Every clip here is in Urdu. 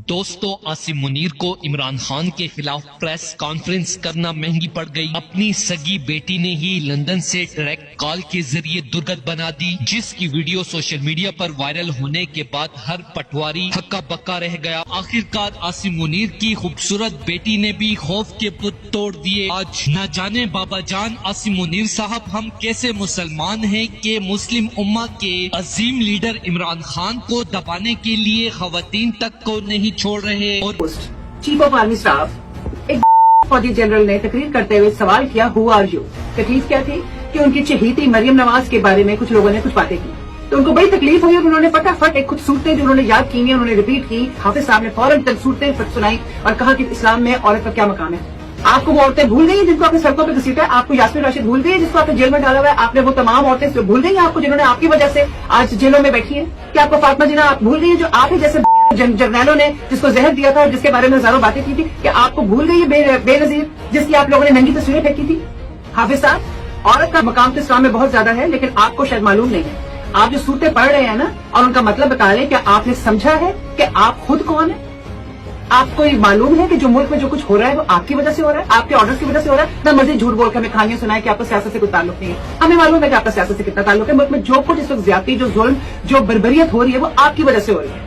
دوستو آصم منیر کو عمران خان کے خلاف پریس کانفرنس کرنا مہنگی پڑ گئی۔ اپنی سگی بیٹی نے ہی لندن سے ڈائریکٹ کال کے ذریعے درگت بنا دی، جس کی ویڈیو سوشل میڈیا پر وائرل ہونے کے بعد ہر پٹواری ہکا بکا رہ گیا۔ آخرکار آصم منیر کی خوبصورت بیٹی نے بھی خوف کے بت توڑ دیے۔ آج نہ جانے بابا جان آصم منیر صاحب ہم کیسے مسلمان ہیں کہ مسلم امہ کے عظیم لیڈر عمران خان کو دبانے کے لیے خواتین تک کو نہیں چھوڑ رہے۔ اور چیف آف آرمی اسٹاف ایک فوجی جنرل نے تقریر کرتے ہوئے سوال کیا ہو آر یو؟ تکلیف کیا تھی کہ ان کی چہیتی مریم نواز کے بارے میں کچھ لوگوں نے کچھ باتیں کی تو ان کو بڑی تکلیف ہوئی، اور انہوں نے فٹافٹ ایک کچھ صورتیں جو انہوں نے یاد کی ہیں انہوں نے ریپیٹ کی۔ حافظ صاحب نے فوراً صورتیں سنائی اور کہا کہ اسلام میں عورت کا کیا مقام ہے۔ آپ کو وہ عورتیں بھول گئی ہیں جن کو آپ نے سڑکوں پہ گھسیٹا ہے؟ آپ کو یاسمین راشد بھول گئی ہے جس کو آپ نے جیل میں ڈالا ہوا ہے؟ آپ نے وہ تمام عورتیں بھول گئی ہیں آپ کو جنہوں نے آپ کی وجہ سے آج جیلوں میں بیٹھی ہیں؟ کیا آپ کو فاطمہ جناح آپ بھول گئی ہیں جو آپ ہی جیسے جرنیلوں نے جس کو زہر دیا تھا اور جس کے بارے میں ہزاروں باتیں کی تھی؟ کہ آپ کو بھول گئی ہے بے نظیر جس کی آپ لوگوں نے ننگی تصویریں پھینکی تھی؟ حافظ صاحب، عورت کا مقام تو اسلام میں بہت زیادہ ہے، لیکن آپ کو شاید معلوم نہیں ہے۔ آپ جو صورتیں پڑھ رہے ہیں نا اور ان کا مطلب بتا رہے ہیں، کیا آپ نے سمجھا ہے کہ آپ خود کون ہیں؟ آپ کو یہ معلوم ہے کہ جو ملک میں جو کچھ ہو رہا ہے وہ آپ کی وجہ سے ہو رہا ہے، آپ کے آرڈر کی وجہ سے ہو رہا ہے؟ نہ مرضی جھوٹ بول کے ہمیں کہانیاں سنائے کہ آپ کا سیاست سے کوئی تعلق نہیں ہے۔ ہمیں معلوم ہے کہ آپ کا سیاست سے کتنا تعلق ہے۔ ملک میں جو کچھ اس وقت زیادتی، جو ظلم، جو بربریت ہو رہی ہے وہ آپ کی وجہ سے ہو رہی ہے۔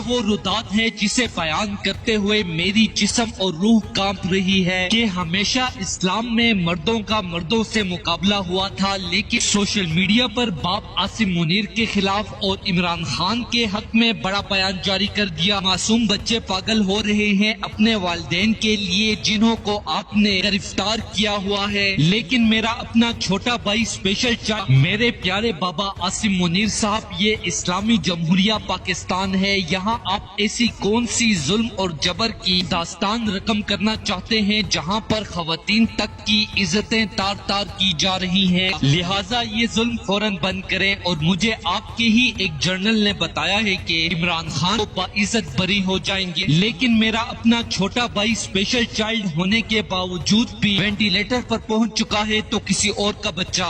وہ رداد ہے جسے بیان کرتے ہوئے میری جسم اور روح کانپ رہی ہے کہ ہمیشہ اسلام میں مردوں کا مردوں سے مقابلہ ہوا تھا، لیکن سوشل میڈیا پر باپ آصم منیر کے خلاف اور عمران خان کے حق میں بڑا بیان جاری کر دیا۔ معصوم بچے پاگل ہو رہے ہیں اپنے والدین کے لیے جنہوں کو آپ نے گرفتار کیا ہوا ہے، لیکن میرا اپنا چھوٹا بھائی اسپیشل چائلڈ میرے پیارے بابا آصم منیر صاحب، یہ اسلامی جمہوریہ پاکستان ہے، یہاں آپ ایسی کون سی ظلم اور جبر کی داستان رقم کرنا چاہتے ہیں جہاں پر خواتین تک کی عزتیں تار تار کی جا رہی ہیں؟ لہٰذا یہ ظلم فوراً بند کریں۔ اور مجھے آپ کے ہی ایک جرنل نے بتایا ہے کہ عمران خان باعزت بری ہو جائیں گے، لیکن میرا اپنا چھوٹا بھائی اسپیشل چائلڈ ہونے کے باوجود بھی وینٹیلیٹر پر پہنچ چکا ہے تو کسی اور کا بچہ